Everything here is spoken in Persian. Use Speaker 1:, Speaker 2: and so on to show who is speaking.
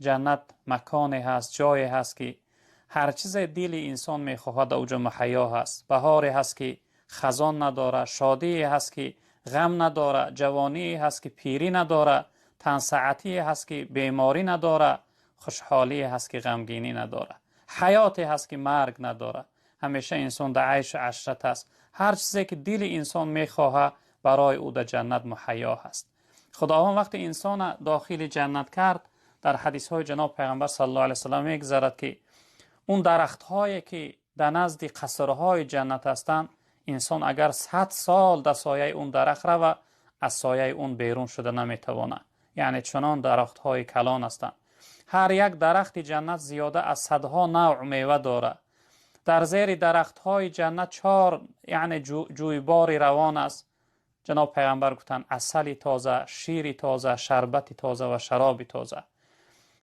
Speaker 1: جنت مکانی هست، جایی هست که هر چیز دل انسان میخواهد اوجا مهیا هست. بهاری هست که خزان نداره، شادی هست که غم نداره، جوانی هست که پیری نداره، تنسعتی هست که بیماری نداره، خوشحالی هست که غمگینی نداره، حیاتی هست که مرگ نداره. همیشه انسان در عیش و عشرت است. هر چیزی که دل انسان میخواهد برای او در جنت مهیا هست. خداوند وقتی انسان داخل جنت کرد، در حدیث های جناب پیغمبر صلی الله علیه وسلم میگذرد که اون درخت هایی که در نزد قصرهای جنت هستند، انسان اگر 100 سال در سایه اون درخت رو از سایه اون بیرون شده نمیتوانه. یعنی چنان درخت های کلان هستند. هر یک درخت جنت زیاده از صدها نوع میوه داره. در زیر درخت های جنت 4 یعنی جویباری روان است. جناب پیغمبر گفتند عسل تازه، شیر تازه، شربت تازه و شراب تازه.